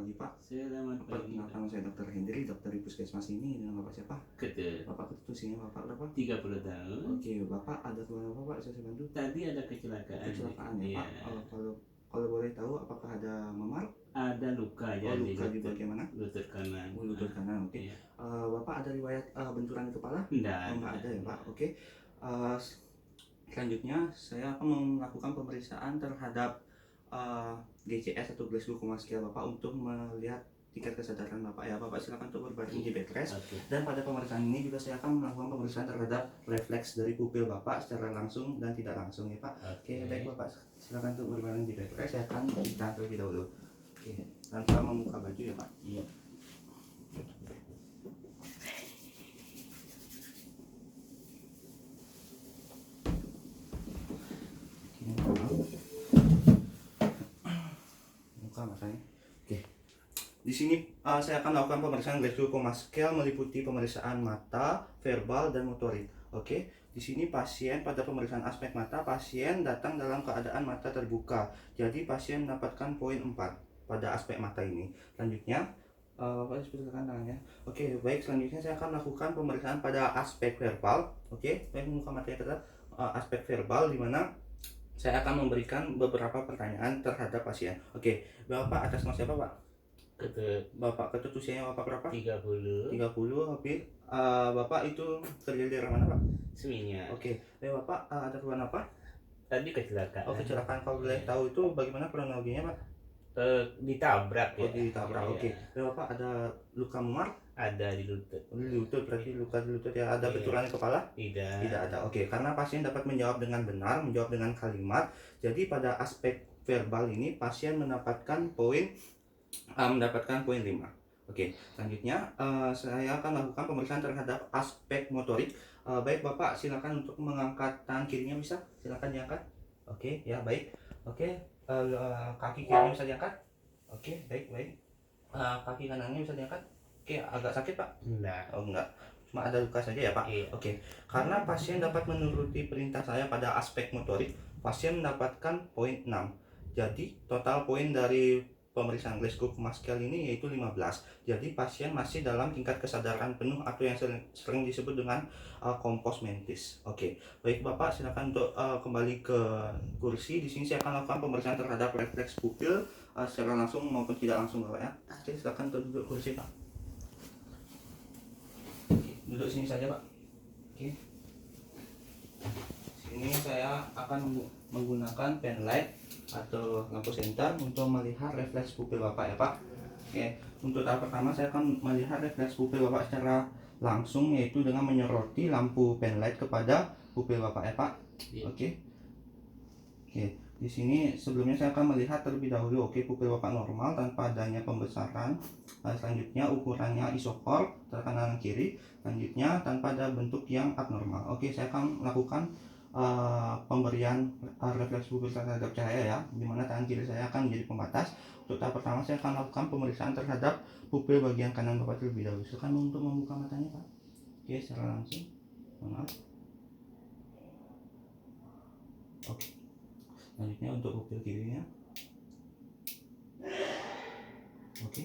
pagi Pak. Selamat pagi. Nama saya Dr. Hendri, dokter di puskesmas ini. Dengan Bapak siapa? Ketul. Bapak ketul usianya Bapak berapa? 30 tahun. Oke, Bapak ada keluhan apa Pak? Saya bantu. Tadi ada kecelakaan. Kecelakaan ya Iya. Pak. Kalau boleh tahu apakah ada memar? Ada luka Oh, luka di bagian mana? lutut kanan. Lutut kanan, oke. Iya. Bapak ada riwayat benturan di kepala? Enggak Enggak ada ya Pak, oke. Selanjutnya saya akan melakukan pemeriksaan terhadap GCS atau Glasgow Coma Scale Bapak untuk melihat tingkat kesadaran Bapak ya. Bapak silakan untuk berbaring di bed rest. Dan pada pemeriksaan ini juga saya akan melakukan pemeriksaan terhadap refleks dari pupil Bapak secara langsung dan tidak langsung ya Pak. Oke, baik Bapak silakan untuk berbaring di bed rest. Saya akan kita terlebih dahulu. Oke, tanpa membuka baju ya Pak. Iya. Matanya. Oke. Di sini saya akan melakukan pemeriksaan Glasgow Coma Scale meliputi pemeriksaan mata, verbal dan motorik. Oke. Di sini pasien pada pemeriksaan aspek mata, pasien datang dalam keadaan mata terbuka. Jadi pasien mendapatkan poin 4 pada aspek mata ini. Selanjutnya Bapak silakan tangannya. Oke, baik, selanjutnya saya akan melakukan pemeriksaan pada aspek verbal. Oke, baik, muka matanya tetap aspek verbal di mana saya akan memberikan beberapa pertanyaan terhadap pasien. Oke, Bapak atas nama siapa Pak? Ketul. Bapak Ketut usianya Bapak berapa? 30. 30, oke. Bapak itu kerja di daerah mana Pak? Seminyak. Oke, Bapak ada keluhan apa? Tadi kecelakaan. Oh, kecelakaan, kalau boleh tahu itu bagaimana kronologinya Pak? Ditabrak ya. Oh, ditabrak, oke. Bapak ada luka memar? Ada di lutut. Di lutut, berarti luka di lutut ya. Ada benturan di kepala? Tidak. Tidak ada. Oke, karena pasien dapat menjawab dengan benar, menjawab dengan kalimat. Jadi pada aspek verbal ini pasien mendapatkan poin 5. Oke, selanjutnya saya akan lakukan pemeriksaan terhadap aspek motorik. Baik Bapak, silakan untuk mengangkat tangan kirinya, bisa? Silakan diangkat. Oke, ya baik. Oke, kaki kirinya bisa diangkat. Oke, baik. Kaki kanannya bisa diangkat. Oke, agak sakit Pak? Enggak. Oh enggak, cuma ada luka saja ya Pak? Iya. Oke, karena pasien dapat menuruti perintah saya pada aspek motorik, pasien mendapatkan poin 6. Jadi total poin dari pemeriksaan Glasgow Coma Scale ini yaitu 15. Jadi pasien masih dalam tingkat kesadaran penuh atau yang sering disebut dengan kompos mentis. Oke, baik Bapak silakan untuk kembali ke kursi. Di sini saya akan lakukan pemeriksaan terhadap refleks pupil secara langsung maupun tidak langsung Bapak ya. Oke, silakan untuk duduk kursi Pak. Duduk sini saja Pak. Oke. Sini saya akan menggunakan pen light atau lampu senter untuk melihat refleks pupil Bapak ya Pak. Oke. Untuk tahap pertama saya akan melihat refleks pupil Bapak secara langsung, yaitu dengan menyoroti lampu pen light kepada pupil Bapak ya Pak. Oke. Oke. Di sini sebelumnya saya akan melihat terlebih dahulu. Oke, pupil Bapak normal tanpa adanya pembesaran. Selanjutnya ukurannya isokor kanan kiri. Selanjutnya tanpa ada bentuk yang abnormal. Oke, saya akan melakukan pemberian refleks pupil terhadap cahaya ya, dimana tangan kiri saya akan menjadi pembatas. Untuk tahap pertama saya akan lakukan pemeriksaan terhadap pupil bagian kanan Bapak terlebih dahulu. Silakan untuk membuka matanya Pak. Oke, secara langsung. Maaf. Oke. Selanjutnya untuk pupil kirinya. Oke.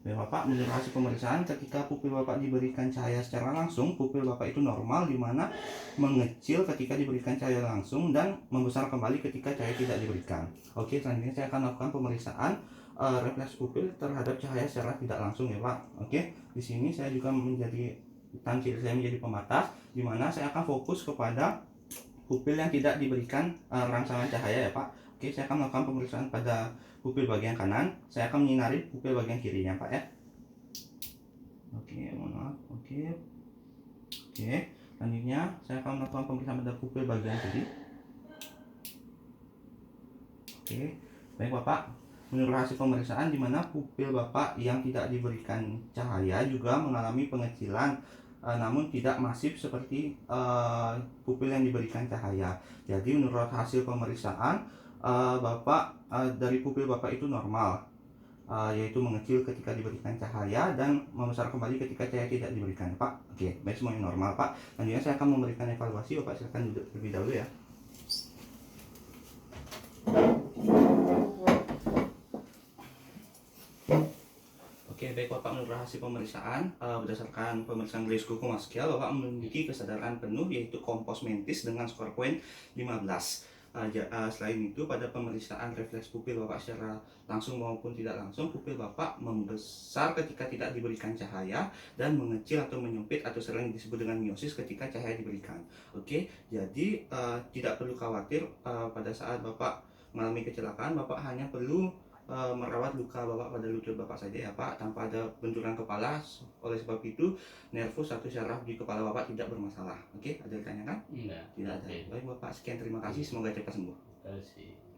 Bapak, menurut hasil pemeriksaan ketika pupil Bapak diberikan cahaya secara langsung, pupil Bapak itu normal, di mana mengecil ketika diberikan cahaya langsung dan membesar kembali ketika cahaya tidak diberikan. Oke, selanjutnya saya akan lakukan pemeriksaan refleks pupil terhadap cahaya secara tidak langsung ya Pak. Oke, di sini saya juga tangan kiri saya menjadi pembatas, di mana saya akan fokus kepada pupil yang tidak diberikan rangsangan cahaya ya Pak. Oke, saya akan melakukan pemeriksaan pada pupil bagian kanan. Saya akan menyinari pupil bagian kirinya Pak ya. Oke, mohon maaf. Oke, selanjutnya saya akan melakukan pemeriksaan pada pupil bagian kiri. Oke, baik Bapak. Menurut hasil pemeriksaan, di mana pupil Bapak yang tidak diberikan cahaya juga mengalami pengecilan, namun tidak masif seperti pupil yang diberikan cahaya. Jadi menurut hasil pemeriksaan Bapak dari pupil Bapak itu normal, yaitu mengecil ketika diberikan cahaya dan membesar kembali ketika cahaya tidak diberikan Pak. Oke, baik, semuanya normal Pak. Selanjutnya saya akan memberikan evaluasi. Bapak silakan duduk terlebih dahulu ya. Oke, baik Bapak, menurut hasil pemeriksaan berdasarkan pemeriksaan Glasgow Coma Scale, Bapak memiliki kesadaran penuh yaitu kompos mentis dengan skor poin 15. Selain itu, pada pemeriksaan refleks pupil Bapak secara langsung maupun tidak langsung, pupil Bapak membesar ketika tidak diberikan cahaya dan mengecil atau menyempit atau sering disebut dengan miosis ketika cahaya diberikan. Oke, jadi tidak perlu khawatir pada saat Bapak mengalami kecelakaan, Bapak hanya perlu merawat luka Bapak pada lutut Bapak saja ya Pak, tanpa ada benturan kepala. Oleh sebab itu, nervus atau syaraf di kepala Bapak tidak bermasalah. Oke, ada ditanyakan? Enggak. Tidak ada. Oke. Baik Bapak, sekian, terima kasih, semoga cepat sembuh. Terima kasih.